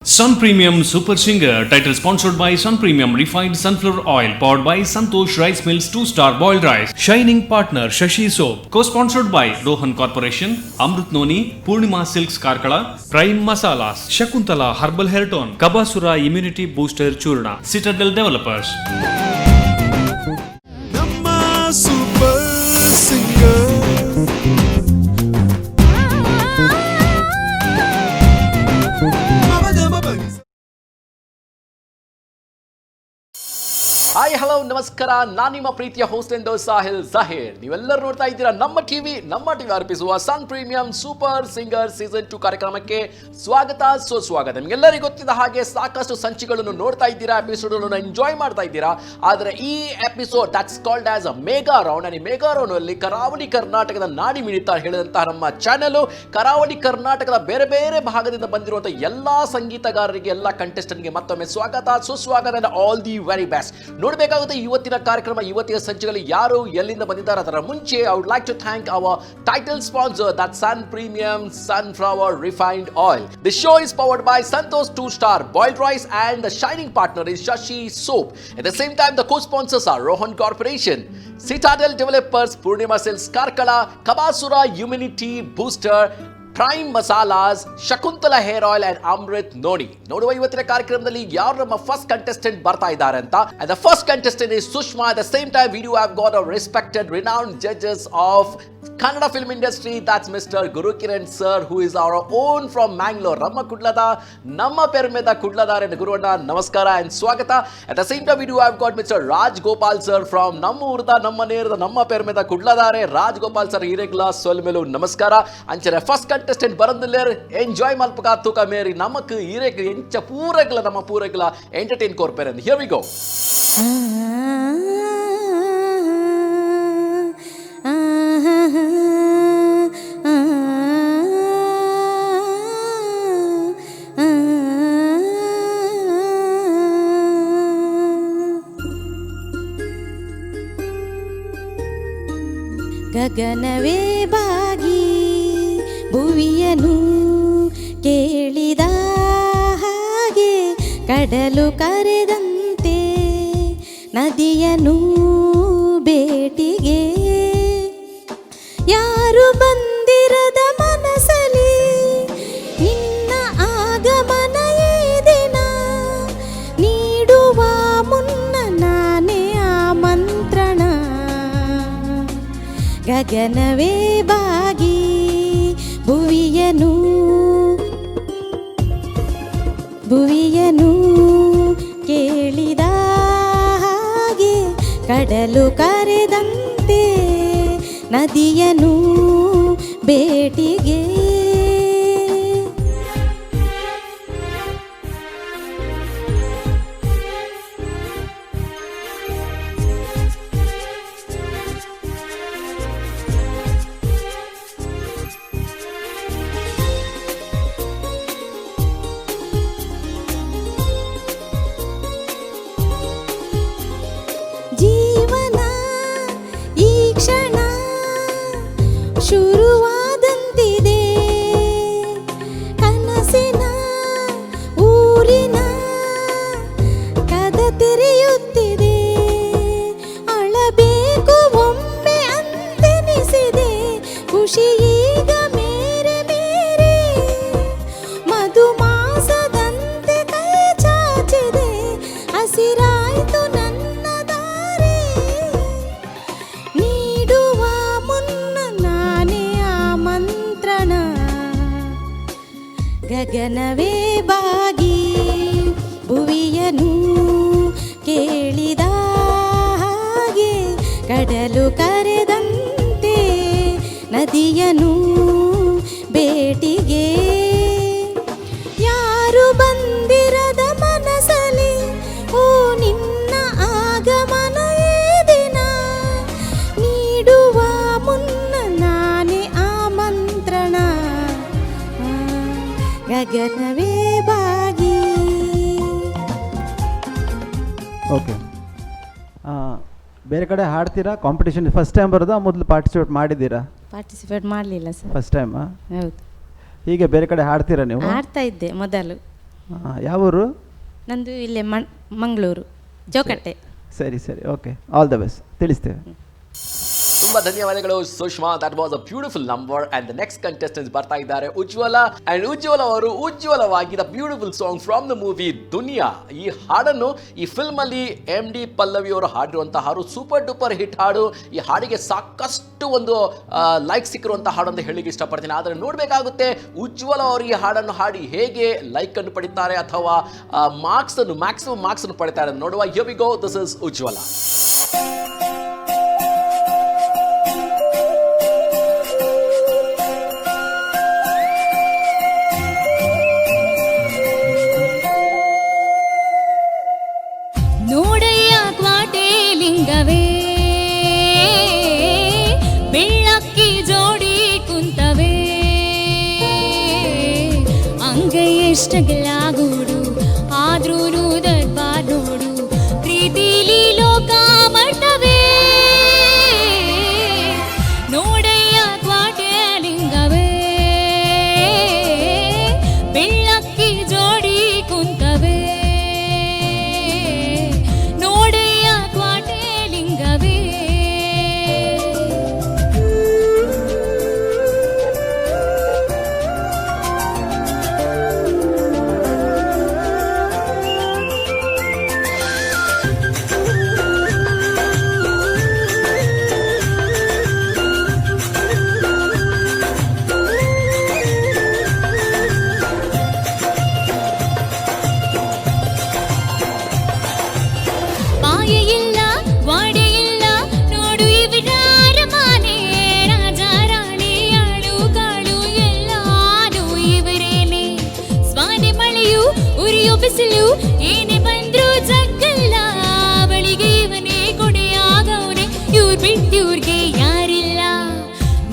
Sun Premium Super Singer, title sponsored by Sun Premium Refined Sunflower Oil, powered by Santosh Rice Mills 2-Star Boiled Rice, Shining Partner Shashi Soap, co-sponsored by Rohan Corporation, Amrut Noni, Purnima Silks Karkala, Prime Masalas, Shakuntala Herbal Hair Tone, Kabasura Immunity Booster Churna, Citadel Developers. ನಮ್ಮ super singer hi hello ನಮಸ್ಕಾರ, ನಾನು ನಿಮ್ಮ ಪ್ರೀತಿಯ host ಎಂದು ಸಾಹಿಲ್ ಜಾಹೀರ್. ನೀವೆಲ್ಲರೂ ನೋಡ್ತಾ ಇದ್ದೀರಾ ನಮ್ಮ ಟಿವಿ ಅರ್ಪಿಸುವ ಸನ್ ಪ್ರೀಮಿಯಂ ಸೂಪರ್ ಸಿಂಗರ್ ಸೀಸನ್ 2 ಕಾರ್ಯಕ್ರಮಕ್ಕೆ ಸ್ವಾಗತ ಸುಸ್ವಾಗತ. ನಿಮಗೆಲ್ಲರಿಗೂ ಗೊತ್ತಿದ್ದ ಹಾಗೆ ಸಾಕಷ್ಟು ಸಂಚಿಕೆಗಳನ್ನು ನೋಡ್ತಾ ಇದ್ದೀರಾ, ಎಪಿಸೋಡ್ಗಳನ್ನು ಎಂಜಾಯ್ ಮಾಡ್ತಾ ಇದ್ದೀರಾ. ಆದರೆ ಈ episode that's called as a mega round. ಈ ಮೆಗಾ ರೌಂಡ್ ಅಲ್ಲಿ ಕರಾವಳಿ ಕರ್ನಾಟಕದ ನಾಡಿ ಮಿಡಿತ ಹೇಳಿದಂತಹ ನಮ್ಮ ಚಾನೆಲ್ ಕರಾವಳಿ ಕರ್ನಾಟಕದ ಬೇರೆ ಬೇರೆ ಭಾಗದಿಂದ ಬಂದಿರುವಂತಹ ಎಲ್ಲಾ ಸಂಗೀತಗಾರರಿಗೆ, ಎಲ್ಲ ಕಂಟೆಸ್ಟೆಂಟ್ಗೆ ಮತ್ತೊಮ್ಮೆ ಸ್ವಾಗತ ಸುಸ್ವಾಗತ and all the very best. ನೋಡಬೇಕಾಗುತ್ತೆ ಇವತ್ತಿನ ಕಾರ್ಯಕ್ರಮ, ಇವತ್ತಿನ ಸಂಚಿಕೆಯಲ್ಲಿ ಯಾರು ಎಲ್ಲಿಂದ ಬಂದಿದ್ದಾರೆ. ಅದರ ಮುಂಚೆ I would like to thank our title sponsor, that Sun premium sunflower refined oil. The show is powered by Santosh 2-Star Boiled Rice and the shining partner is Shashi Soap. At the same time, the co-sponsors are Rohan Corporation, Citadel Developers, Purnima Silks Karkala, Kabasura Immunity Booster, prime masalas, Shakuntala hair oil and Amrit ನೋಡಿ. ನೋಡುವ ಇವತ್ತಿನ ಕಾರ್ಯಕ್ರಮದಲ್ಲಿ ಯಾರು ನಮ್ಮ first contestant ಬರ್ತಾ ಇದ್ದಾರೆ ಅಂತ. And the first contestant is Sushma. At the same time we do have got a respected renowned judges of Kannada film industry, that's mister Gurukiran sir, who is our own from Mangalore. ನಮ್ಮ ಪೆರ್ಮೆದ ಕುಡ್ಲದಾರ್ ಎಂದು ಗುರುವಣ್ಣ ನಮಸ್ಕಾರ ಅಂಡ್ ಸ್ವಾಗತ. At the same time we do have got mister Raj Gopal sir from ನಮ್ಮ ಊರದ ನಮ್ಮ ನೇರದ ನಮ್ಮ ಪೆರ್ಮೆದ ಕುಡ್ಲದಾರೆ. Raj Gopal sir ಹಿರೇಗ್ಲ ಸೊಲ್ಮೆಲು ನಮಸ್ಕಾರ. ಅಂಚನೆ ಫಸ್ಟ್ ಕಂಟೆಸ್ಟೆಂಟ್ ಬರಂದಿಲ್ಲೇರ್ ಎಂಜಾಯ್ ಮಲ್ಪಕ ತೂಕ ಮೇರಿ ನಮಕ್ ಹಿರೇಗ್ಲ ಎಂಚ ಪೂರಗ್ಲ ನಮ್ಮ ಪೂರಗ್ಲ ಎಂಟರ್ಟೈನ್ ಕೋರ್ಪೇರ್. Here we go. ಗಗನವೇ ಬಾಗಿ ಭುವಿಯನು ಕೇಳಿದ ಹಾಗೆ, ಕಡಲು ಕರೆದಂತೆ ನದಿಯನು ಭೇಟಿಗೆ, ಯಾರು ಬಂದಿರದ ಮನಸಲಿ ನಿನ್ನ ಆಗಮನ ಈ ದಿನ, ನೀಡುವ ಮುನ್ನ ನಾನೇ ಆಮಂತ್ರಣ. ಗಗನವೇ ಬಾಗಿ ಭುವಿಯನು ಕೇಳಿದ ಹಾಗೆ, ಕಡಲು ಕರೆದಂತೆ ನದಿಯನು ಭೇಟಿಗೆ. ಶುರುವಾದಂತಿದೆ ಕನಸಿನ ಊರಿನ ಕದ ತೆರೆಯುತ್ತಿದೆ, ಅಳಬೇಕು ಒಮ್ಮೆ ಅಂತೆನಿಸಿದೆ, ಖುಷಿ ಈಗ ಮೇರೆ ಮೇರೆ ಮಧುಮಾಸದಂತೆ ಕೈ ಚಾಚಿದೆ, ಹಸಿರಾಯ್ತು ನನ್ನ ದಾರಿ, ನೀಡುವ ಮುನ್ನ ನಾನೇ ಆಮಂತ್ರಣ. ಗಗನವೇ ಬಾಗಿ ಭುವಿಯನು ಕೇಳಿದ ಹಾಗೆ, ಕಡಲು ಕರೆದಂತೆ ನದಿಯನು ಭೇಟಿಗೆ, ಯಾರು ಬಂದಿರದ ಮನಸಲಿ ಓ ನಿನ್ನ ಆಗಮನ ಈ ದಿನ, ನೀಡುವ ಮುನ್ನ ನಾನೇ ಆಮಂತ್ರಣ. ಗಗನವೇ ಬಾಗಿ. ಓಕೆ, ಬೇರೆ ಕಡೆ ಹಾಡ್ತೀರಾ? ಕಾಂಪಿಟೇಷನ್ ಫಸ್ಟ್ ಟೈಮ್ ಬರೋದಾ, ಮೊದಲು ಪಾರ್ಟಿಸಿಪೇಟ್ ಮಾಡಿದ್ದೀರಾ? ಪಾರ್ಟಿಸಿಪೇಟ್ ಮಾಡಲಿಲ್ಲ ಸರ್. ಫಸ್ಟ್ ಟೈಮಾ? ಹೌದು. ಹೀಗೆ ಬೇರೆ ಕಡೆ ಹಾಡ್ತೀರಾ ನೀವು? ಹಾಡ್ತಾ ಇದ್ದೆ ಮೊದಲು. ಯಾವೂರು? ನಂದು ಇಲ್ಲೇ ಮಂಗಳೂರು ಜೋಕಟ್ಟೆ. ಸರಿ ಸರಿ, ಓಕೆ, ಆಲ್ ದ ಬೆಸ್ಟ್, ತಿಳಿಸ್ತೇವೆ. ತುಂಬಾ ಧನ್ಯವಾದಗಳು Sushma. That was a beautiful number. And the next contestants ಬರ್ತಾ ಇದ್ದಾರೆ ಉಜ್ವಲ. ಅಂಡ್ ಉಜ್ವಲ ಅವರು ಉಜ್ವಲವಾಗಿ the beautiful song from the movie Duniya. ಈ ಹಾಡನ್ನು ಈ ಫಿಲ್ಮ್ ಅಲ್ಲಿ MD ಪಲ್ಲವಿ ಅವರು ಹಾಡಿರುವಂತಹ ಹಾಡು ಸೂಪರ್ ಡೂಪರ್ ಹಿಟ್ ಹಾಡು. ಈ ಹಾಡಿಗೆ ಸಾಕಷ್ಟು ಒಂದು ಲೈಕ್ ಸಿಕ್ಕಿರುವಂತಹ ಹಾಡು ಅಂತ ಹೇಳಿಕ್ಕೆ ಇಷ್ಟಪಡ್ತೀನಿ. ಆದರೆ ನೋಡಬೇಕಾಗುತ್ತೆ ಉಜ್ವಲ ಅವರು ಈ ಹಾಡನ್ನು ಹಾಡಿ ಹೇಗೆ ಲೈಕ್ ಅನ್ನು ಪಡಿತಾರೆ ಅಥವಾ ಮ್ಯಾಕ್ಸಿಮಮ್ ಮಾರ್ಕ್ಸ್ ಅನ್ನು ಪಡಿತಾರೆ ನೋಡುವ. Here we go, this is Ujwala. ನೋಡಯ್ಯ ಕ್ವಾಟೆ ಲಿಂಗವೇ ಬೆಳ್ಳಕ್ಕಿ ಜೋಡಿ ಕುಂತವೇ ಅಂಗೈ ಎಷ್ಟಗಲಾಗೂಡು ಆದ್ರೂ ದರ್ಬಾರ್ ನೋಡು ಪ್ರೀತಿಲಿ ಲೋಕ ಮಟ್ಟವೇ. ನೋಡಯ್ಯ ಕ್ವಾಟೆ ಲಿಂಗವೇ ಬೆಳ್ಳಕ್ಕಿ ಜೋಡಿ ಕುಂತವೇ ಬಿಸಿಲು ಏನೇ ಬಂದ್ರು ಜಗ್ಗಲ್ಲ ಅವಳಿಗೆ ಇವನೇ ಕೊಡೆಯಾಗವನೆ ಇವ್ರು ಬಿಟ್ಟಿವ್ರಿಗೆ ಯಾರಿಲ್ಲ.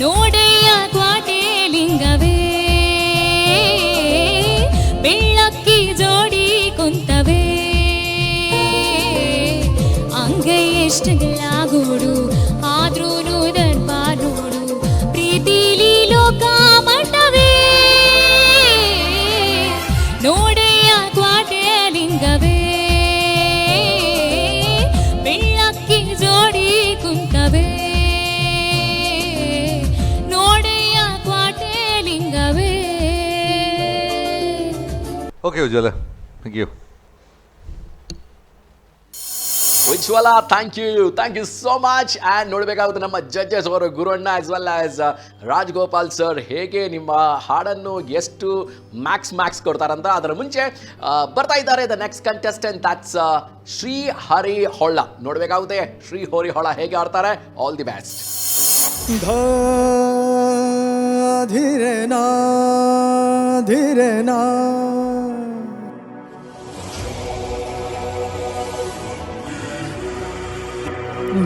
ನೋಡಯ್ಯ ಕ್ವಾಟೆ ಲಿಂಗವೇ ಬೆಳ್ಳಕ್ಕಿ ಜೋಡಿ ಕುಂತವೇ ಅಂಗೈ ಎಷ್ಟಗಲಾಗೂಡು ಆದ್ರೂ ದರ್ಬಾರ್ ನೋಡು ಪ್ರೀತಿಲಿ ಲೋಕ ಮಟ್ಟವೇ. ನೋಡಯ್ಯ ಕ್ವಾಟೆ ಲಿಂಗವೇ ಬೆಳ್ಳಕ್ಕಿ ಜೋಡಿ ಕುಂತವೇ ನೋಡಯ್ಯ ಕ್ವಾಟೆ ಲಿಂಗವೇ. Okay Ujwala, thank you. Ujwala, thank you so much. And ನೋಡಬೇಕಾಗುತ್ತೆ ನಮ್ಮ ಜಡ್ಜಸ್ ಅವರು Gurunna as well as Rajgopal sir ಹೇಗೆ ನಿಮ್ಮ ಹಾಡನ್ನು ಎಷ್ಟು ಮ್ಯಾಕ್ಸ್ ಕೊಡ್ತಾರಂತ. ಅದರ ಮುಂಚೆ ಬರ್ತಾ ಇದ್ದಾರೆ the next contestant, that's Shri Hari Holla. ನೋಡಬೇಕಾಗುತ್ತೆ ಶ್ರೀ ಹರಿ ಹೊಳ್ಳ ಹೇಗೆ ಆಡ್ತಾರೆ. All the best. ಧೀರೆ ನಾ ಧೀರೆ ನಾ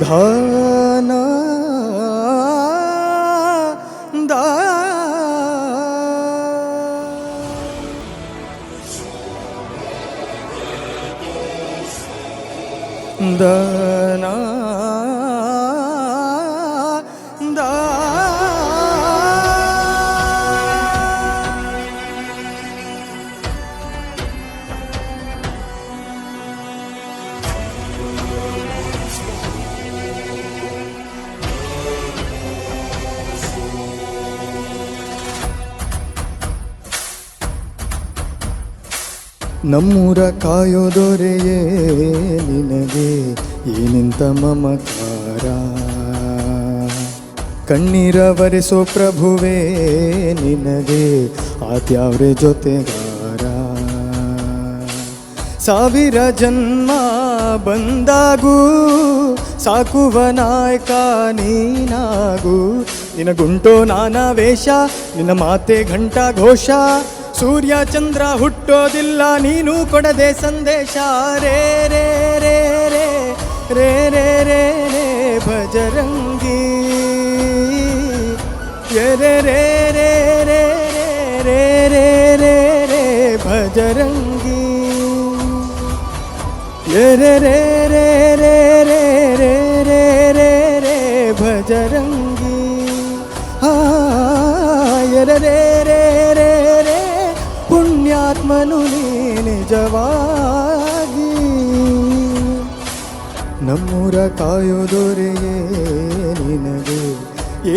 ಧನ ದ ದನ ದ ನಮ್ಮೂರ ಕಾಯೋದೊರೆಯೇ ನಿನಗೆ ಏನಿಂತ ಮಮಕಾರ, ಕಣ್ಣೀರ ಬರೆಸೋ ಪ್ರಭುವೇ ನಿನಗೆ ಆತ್ಯಾವ್ರೆ ಜೊತೆಗಾರ. ಸಾವಿರ ಜನ್ಮ ಬಂದಾಗೂ ಸಾಕುವ ನಾಯಕ ನೀನಾಗು. ನಿನಗುಂಟೋ ನಾನಾ ವೇಷ, ನಿನ್ನ ಮಾತೆ ಘಂಟಾ ಘೋಷ. ಸೂರ್ಯ ಚಂದ್ರ ಹುಟ್ಟೋದಿಲ್ಲ ನೀನು ಕೊಡದೆ ಸಂದೇಶ. ರೇ ರೇ ರೇ ರೇ ರೇ ರೇ ರೇ ರೇ ಭಜರಂಗಿ ರೇ ರೇ ರೇ ರೇ ರೇ ರೇ ರೇ ರೇ ರೇ ಭಜರಂಗಿ ರೇ ರೇ ರೇ ರೇ ರೇ ರೇ ರೇ ರೇ ರೇ ರೇ ಭಜರಂಗಿ. ರೇ ರೇ ರೇ ರೇ ಪುಣ್ಯಾತ್ಮನು ನೀನೆ ನಿಜವಾಗಿ ನಮ್ಮೂರ ಕಾಯೋದೊರೆಯೇ ನಿನಗೆ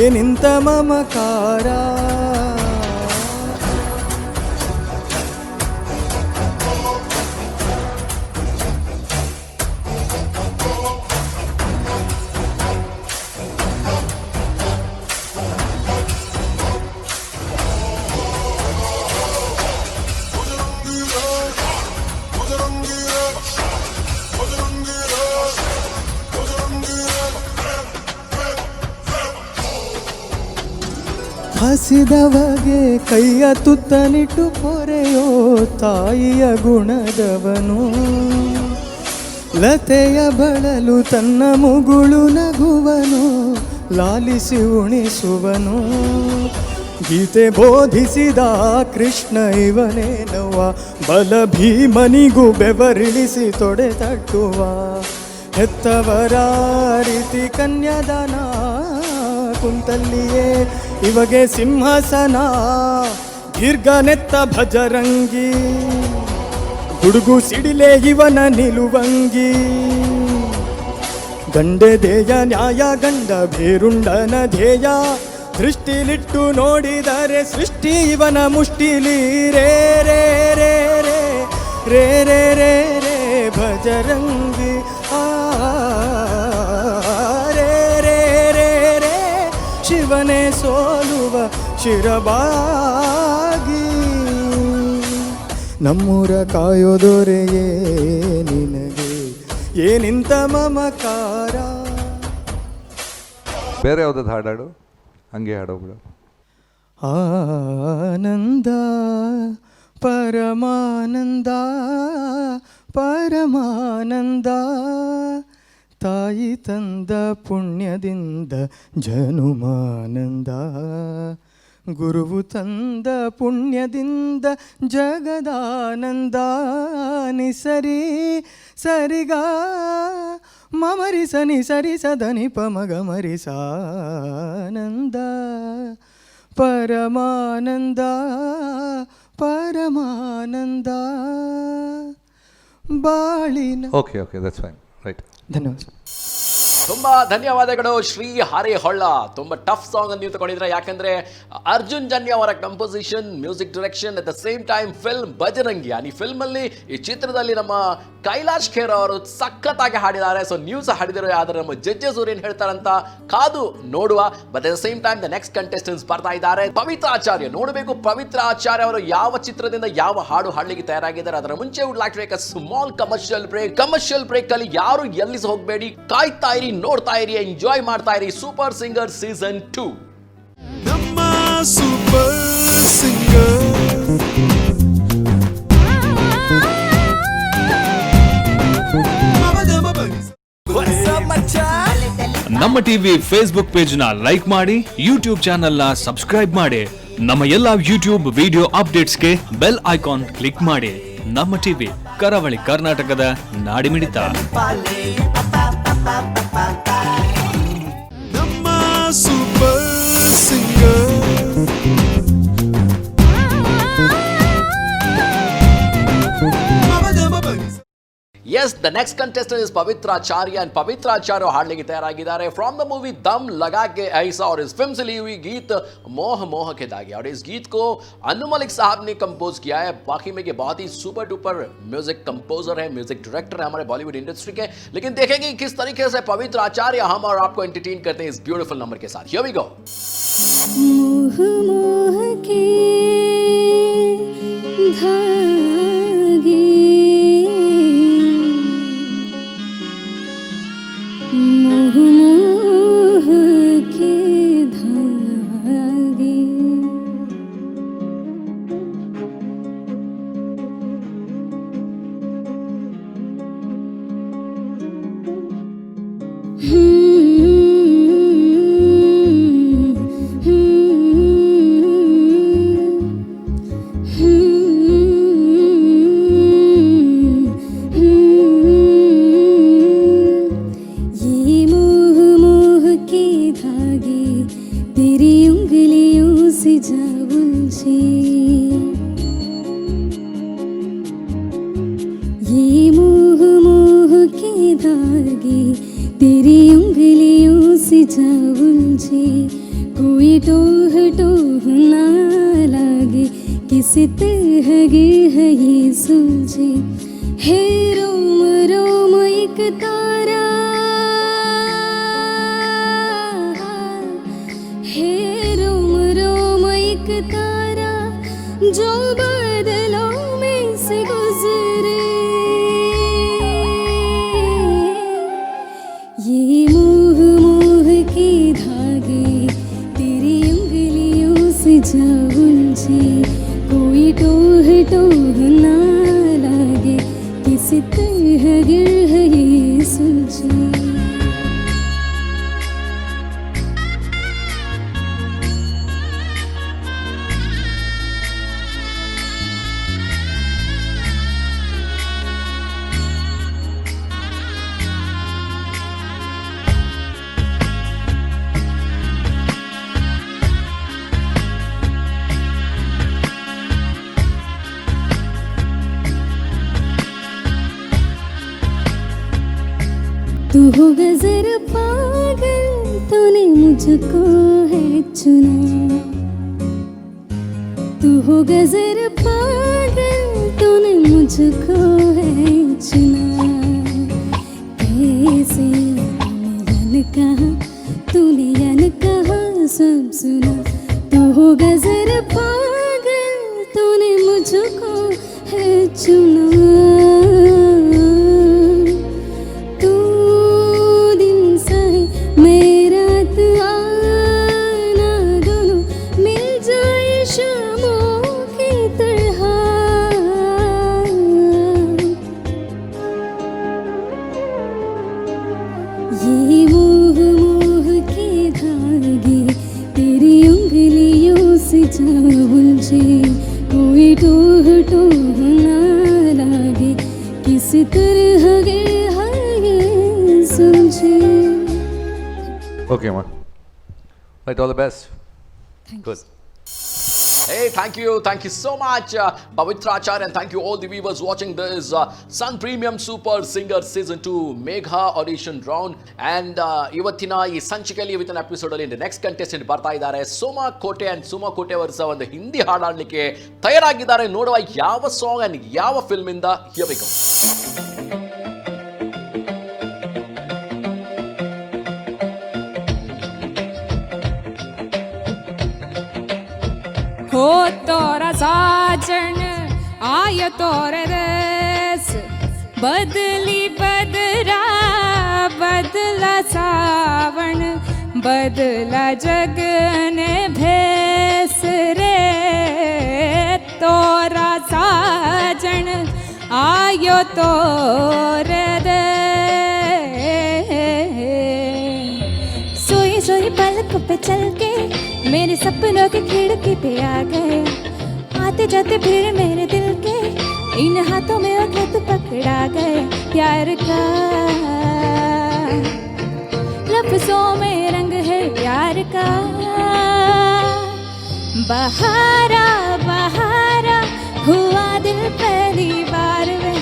ಏನಿಂತ ಮಮಕಾರ. ಹಸಿದವಗೆ ಕೈಯ ತುತ್ತನಿಟ್ಟು ಪೊರೆಯೋ ತಾಯಿಯ ಗುಣದವನು, ಲತೆಯ ಬಳಲು ತನ್ನ ಮುಗುಳು ನಗುವನು, ಲಾಲಿಸಿ ಉಣಿಸುವನು. ಗೀತೆ ಬೋಧಿಸಿದ ಕೃಷ್ಣ ಇವನೇನವ್ವ, ಬಲ ಭೀಮನಿಗೂ ಬೆವರಿಳಿಸಿ ತೊಡೆ ತಟ್ಟುವ. ಹೆತ್ತವರ ರೀತಿ ಕನ್ಯಾದಾನ ಕುಂತಲ್ಲಿಯೇ ಇವಗೆ ಸಿಂಹಾಸನ. ದೀರ್ಘನೆತ್ತ ಭಜರಂಗಿ, ಗುಡುಗು ಸಿಡಿಲೆ ಇವನ ನಿಲುವಂಗಿ. ಗಂಡೆದೆಯ ನ್ಯಾಯ ಗಂಡ ಭೇರುಂಡನ ಧ್ಯೇಯ, ದೃಷ್ಟಿಲಿಟ್ಟು ನೋಡಿದರೆ ಸೃಷ್ಟಿ ಇವನ ಮುಷ್ಟಿಲಿ. ರೇ ರೇ ರೇ ರೇ ರೇ ರೇ ರೇ ರೇ ಭಜರಂಗಿ. ರೇ ರೇ ರೇ ರೇ ಶಿವನೇ ಸೋಲುವ ಶಿರಬಾಗಿ. ನಮ್ಮೂರ ಕಾಯೋದೊರೆಯೇ ನಿನಗೆ ಏನಿಂತ ಮಮಕಾರ. ಬೇರೆ ಯಾವುದಾದ್ರು ಹಾಡಾಡು, ಹಂಗೆ ಹಾಡೋಗ್ಬಿಡು. ಆನಂದ ಪರಮಾನಂದ ಪರಮಾನಂದ, ತಾಯಿ ತಂದ ಪುಣ್ಯದಿಂದ ಜನುಮಾನಂದ. ಗುರುವು ತಂದ ಪುಣ್ಯದಿಂದ ಜಗದಾನಂದ. ನಿಸರಿ ಸರಿಗ ಮಮರಿ ಸನಿ ಸರಿ ಸದನಿ ಪಮಗ ಮರಿಸಾನಂದ ಪರಮಾನಂದ ಪರಮಾನಂದ ಬಾಳಿನ. Okay okay, that's fine, right. ಧನ್ಯವಾದ. ತುಂಬಾ ಧನ್ಯವಾದಗಳು ಶ್ರೀ ಹರೇಹೊಳ್ಳ. ತುಂಬಾ ಟಫ್ ಸಾಂಗ್ ಅನ್ನು ನೀವು ತಗೊಂಡಿದ್ರೆ, ಯಾಕಂದ್ರೆ ಅರ್ಜುನ್ ಜನ್ಯ ಅವರ composition, music direction, at the same time film Bajrangi. ಈ ಫಿಲ್ಮ್ ಅಲ್ಲಿ, ಈ ಚಿತ್ರದಲ್ಲಿ ನಮ್ಮ ಕೈಲಾಶ್ ಖೇರ್ ಅವರು ಸಖತ್ತಾಗಿ ಹಾಡಿದ್ದಾರೆ. ಸೊ ನೀವು ಸಹ ಹಾಡಿದಿರೋ, ಆದ್ರೆ ನಮ್ಮ ಜಡ್ಜಸ್ ಅವ್ರು ಏನ್ ಹೇಳ್ತಾರಂತ ಕಾದು ನೋಡುವ. But at the same time the next contestants ಬರ್ತಾ ಇದ್ದಾರೆ. ಪವಿತ್ರ ಆಚಾರ್ಯ, ನೋಡಬೇಕು ಪವಿತ್ರ ಆಚಾರ್ಯ ಅವರು ಯಾವ ಚಿತ್ರದಿಂದ ಯಾವ ಹಾಡು ಹಾಡ್ಲಿಕ್ಕೆ ತಯಾರಾಗಿದ್ದಾರೆ. ಅದರ ಮುಂಚೆ would like to take a small commercial break. Commercial break ಅಲ್ಲಿ ಯಾರು ಎಲ್ಲಿ ಹೋಗಬೇಡಿ, ಕಾಯ್ತಾ ಇರಿ, ನೋಡ್ತಾ ಇರಿ, ಎಂಜಾಯ್ ಮಾಡ್ತಾ ಇರಿ ಸೂಪರ್ ಸಿಂಗರ್ ಸೀಸನ್ 2. ನಮ್ಮ super singer Namma TV Facebook page ನ ಲೈಕ್ ಮಾಡಿ, ಯೂಟ್ಯೂಬ್ ಚಾನೆಲ್ ನ ಸಬ್ಸ್ಕ್ರೈಬ್ ಮಾಡಿ. ನಮ್ಮ ಎಲ್ಲಾ ಯೂಟ್ಯೂಬ್ ವಿಡಿಯೋ ಅಪ್ಡೇಟ್ಸ್ಗೆ ಬೆಲ್ ಐಕಾನ್ ಕ್ಲಿಕ್ ಮಾಡಿ. ನಮ್ಮ ಟಿವಿ, ಕರಾವಳಿ ಕರ್ನಾಟಕದ ನಾಡಿಮಿಡಿತ. ನಮ್ಮ super singer. Yes, the next contestant is Pavitra Acharya, and Pavitra Acharya ಹಾಡ್ಲಿಕ್ಕೆ ತಯಾರಾಗಿದ್ದಾರೆ from the movie Dum Laga के ऐसा. और इस फिल्म से ली हुई गीत मोह मोह के धागे, और इस गीत को अनु मलिक साहब ने कंपोज किया है. बाकी में ये बहुत ही सुपर डुपर म्यूजिक कंपोजर है, म्यूजिक डायरेक्टर है हमारे बॉलीवुड इंडस्ट्री के. लेकिन देखेंगे किस तरीके से पवित्र आचार्य हम और आपको एंटरटेन करते हैं इस ब्यूटीफुल नंबर के साथ. Here we go. मोह मोह के धागे, मोह मोह के धागे, मुझे कोई टोह टोह ना लागे किसी तरह है ये सुलझे हे रोम रोम एक तारा हे रोम रोम एक तारा जो बादलों में से गुजरे ये मोह मोह के धागे तेरी उंगलियों से जा उलझे कोई टोह टोह ना लागे किसी तरह गिर है ये सुलझे तू हो गजर पागल तूने मुझको है चुना तू हो गजर पागल तूने मुझको है चुना कैसे तूने यन कहा सब सुना तू हो गजर पागल तूने मुझको है चुना ये मोह मोह के धागे तेरी उंगलियों से जा उलझे कोई टोह टोह ना लागे किसी तरह है सुलझे Okay, Ma. Right, all the best. Good. Hey, thank you so much, Pavitra Acharya, and thank you all the viewers watching this Sun Premium Super Singer Season 2 Megha Audition Round. And ಇವತ್ತಿನ ಈ ಸಂಚಿಕೆಯಲ್ಲಿ with episode ಅಲ್ಲಿ next contestant ಬರ್ತಾ ಇದ್ದಾರೆ ಸೋಮಾ ಕೋಟೆ and Soma ಕೋಟೆ ಅವರ ಒಂದು ಹಿಂದಿ ಹಾಡಾಡ್ಲಿಕ್ಕೆ ತಯಾರಾಗಿದ್ದಾರೆ. ನೋಡುವ ಯಾವ ಸಾಂಗ್ ಅಂಡ್ ಯಾವ ಫಿಲ್ಮ್ ಇಂದ ಹಿಯಬೇಕು. हो तोरा साजन आय तोर रस बदली बदरा बदला सावन बदला जगन भेस रे तोरा साजन आयो तोर सोई सोई पलक पे चल के मेरे सपनों के खिड़की पे आ गए आते जाते फिर मेरे दिल के इन हाथों में हाथ पकड़ा गए प्यार का लफ्जों में रंग है प्यार का बहारा बहारा हुआ दिल पहली बार में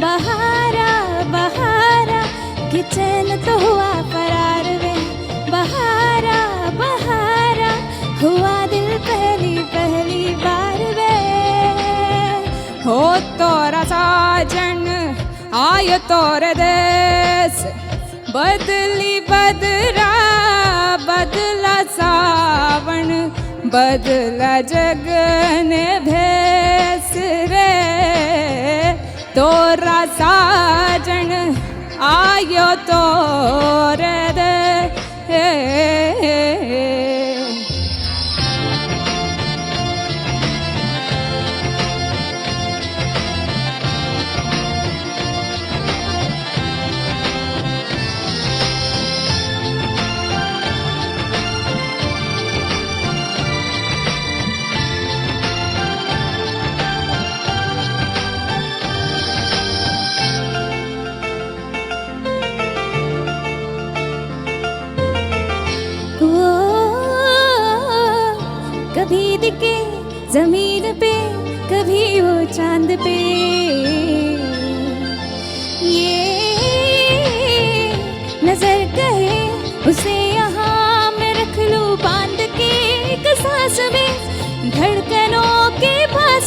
बहारा बहारा कि चैन तो हुआ फरार में बहारा बहारा हुआ दिल पहली बार वे हो तोरा साजन आय तोर देश बदली बदरा बदला सावन बदला जगन भेस रे तोरा साजन आयो तोर दे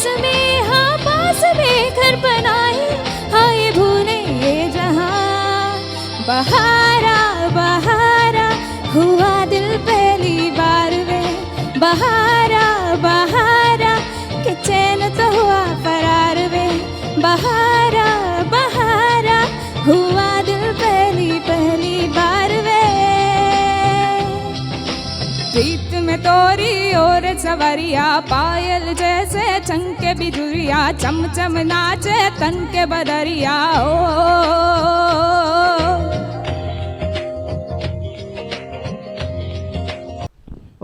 पास में, हाँ पास में घर बनाए, हाँ ये भूले ये जहाँ। बहारा बहारा हुआ दिल पहली बार वे, बहारा बहारा के चैन तो हुआ फरार वे। बहारा बहारा हुआ दिल पहली पहली बार वे। प्रीत में तोरी और सवरिया, पायल जैसे चमके बिजुरिया, चम चम नाचे तन के बदरिया। ओ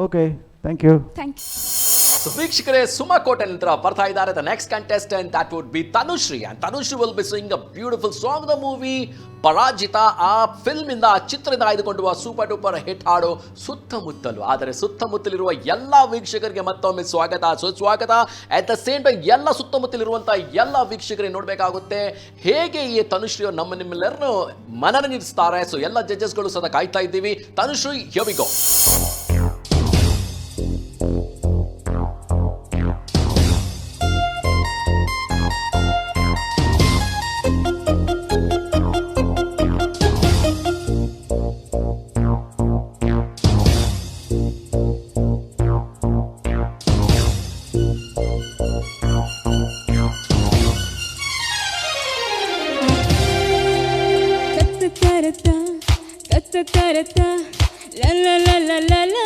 okay, thank you. Thank you. So ವೀಕ್ಷಕರೇ, ಸುಮಾ ಕೋಟೆ ನಂತರ ಬರ್ತಾ ಇದ್ದಾರೆ the next contestant, that would be Tanushree. And Tanushree will be sing a beautiful song. The movie Parajitha, ಆ ಫಿಲ್ಮ್ ಇಂದ, ಆ ಚಿತ್ರದಿಂದ ಆಯ್ದುಕೊಂಡುವ ಸೂಪರ್ ಡೂಪರ್ ಹಿಟ್ ಹಾಡು ಸುತ್ತಮುತ್ತಲು. ಆದರೆ ಸುತ್ತಮುತ್ತಲಿರುವ ಎಲ್ಲ ವೀಕ್ಷಕರಿಗೆ ಮತ್ತೊಮ್ಮೆ ಸ್ವಾಗತ, ಸುಸ್ವಾಗತ. ಅಟ್ ದ ಸೇಮ್ ಟೈಮ್ ಎಲ್ಲ ಸುತ್ತಮುತ್ತಲಿರುವಂತಹ ಎಲ್ಲ ವೀಕ್ಷಕರಿಗೆ ನೋಡಬೇಕಾಗುತ್ತೆ ಹೇಗೆ ಈ ತನುಶ್ರೀ ಅವರು ನಿಮ್ಮೆಲ್ಲರನ್ನು ಮನರಂಜಿಸ್ತಾರೆ. ಸೊ ಎಲ್ಲ ಜಡ್ಜಸ್ಗಳು ಸದಾ ಕಾಯ್ತಾ ಇದ್ದೀವಿ. ತನುಶ್ರೀ, ಹಿಯರ್ ವಿ ಗೋ. करता ला ला ला ला ला ला।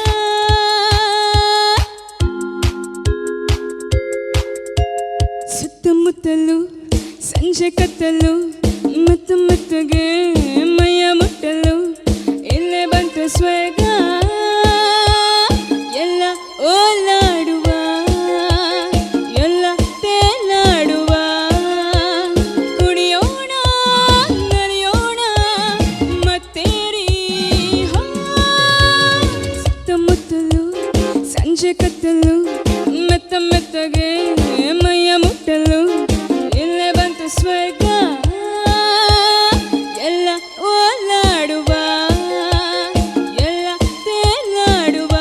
ಸುತ್ತಮುತ್ತಲು ಸಂಜೆ ಕತ್ತಲು, ಮತ್ತು ಮತ್ತಗೆ ಮೈಯ ಮುಟ್ಟಲು, ಇಲ್ಲೇ ಬಂತು ಸ್ವರ್ಗ. ಎಲ್ಲ ಓಲಾಡುವ, ಎಲ್ಲ ತೇಲಾಡುವ, ಕುಣಿಯೋಣ ನಲಿಯೋಣ ಮತ್ತೇರಿ. ಸುತ್ತಮುತ್ತಲು ಸಂಜೆ ಕತ್ತಲು, ಮೆತ್ತ ಮೆತ್ತಗೆ ಮೈಯ ಮುಟ್ಟಲು, ಇಲ್ಲೇ ಬಂತು ಸ್ವರ್ಗ. ಎಲ್ಲ ಓಲಾಡುವ, ಎಲ್ಲ ತೇಲಾಡುವ.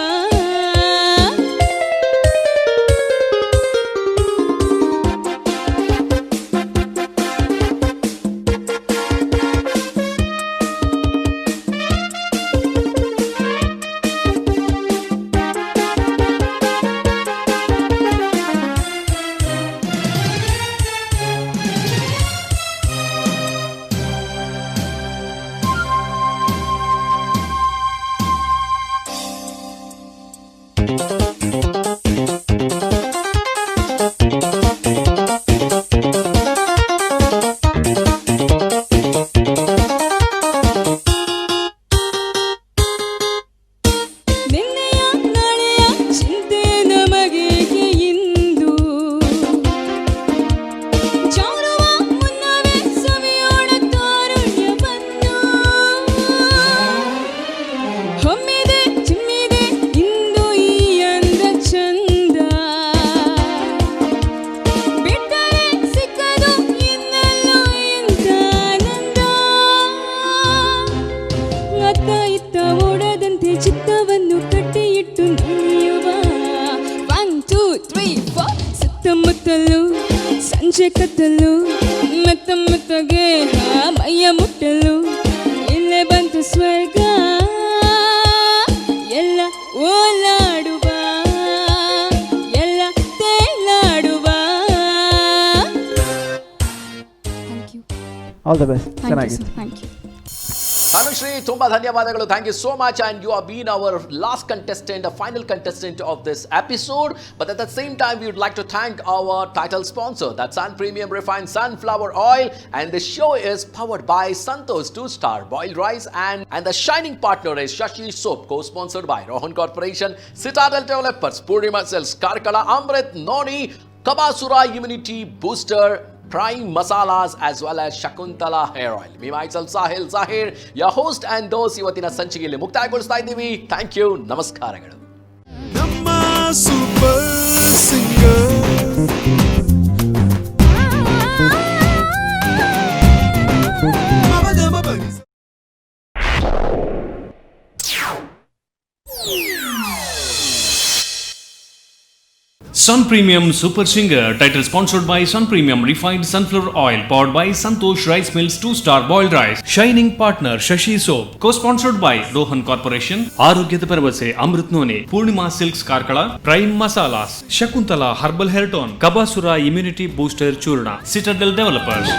ಚಿತ್ತವನ್ನು ಕಟ್ಟಿಯಿಟ್ಟು ನಡೆಯುವ 1 2 3 4. ಸುತ್ತಮುತ್ತಲು ಸಂಜೆ ಕತ್ತಲು, ಮೆತ್ತ ಮೆತ್ತಗೆ ಮೈಯ ಮುಟ್ಟಲು, ಇಲ್ಲೇ ಬಂತು ಸ್ವರ್ಗ. ಎಲ್ಲ ಓಲಾಡುವ, ಎಲ್ಲ ತೇಲಾಡುವ. Thank you. All the best. ಚೆನ್ನಾಗಿದೆ. Thank you. Anushri, ತುಂಬಾ ಧನ್ಯವಾದಗಳು. Thank you so much, and you have been our last contestant, a final contestant of this episode. But at the same time, we would like to thank our title sponsor, that's Sun Premium Refined Sunflower Oil, and the show is powered by Santosh 2-Star Boiled Rice, and the shining partner is Shashi Soap, co-sponsored by Rohan Corporation, Citadel Developers, Purnima Cells, Karkala, Amrit, Noni, Kabasura Immunity Booster, Prime Masalas, as well as Shakuntala Hair Oil. Me myself Sahil Zahir, your host and those ಇವತ್ತಿನ ಸಂಚಿಕೆಯಲ್ಲಿ ಮುಕ್ತಾಯಗೊಳಿಸ್ತಾ ಇದ್ದೀವಿ. Thank you, ನಮಸ್ಕಾರಗಳು. ನಮ್ಮ super singer Sun Premium Super Singer, title sponsored by Sun Premium Refined Sunflower Oil, powered by Santosh Rice Mills 2-star Boiled Rice. Shining partner Shashi Soap, co-sponsored by Rohan Corporation. ಆರೋಗ್ಯದ ಭರವಸೆ Amrit Noni, Purnima silks Karkala, prime masalas, Shakuntala herbal hair tone, Kabasura immunity booster churna, Citadel developers.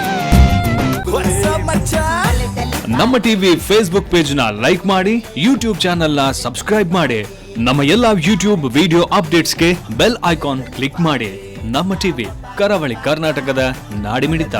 Namma TV Facebook page ನ like ಮಾಡಿ, YouTube channel ನ subscribe ಮಾಡಿ. ನಮ್ಮ ಎಲ್ಲ YouTube video ಅಪ್ಡೇಟ್ಸ್ಗೆ bell icon click ಮಾಡಿ. ನಮ್ಮ ಟಿವಿ, ಕರಾವಳಿ ಕರ್ನಾಟಕದ ನಾಡಿಮಿಡಿತ.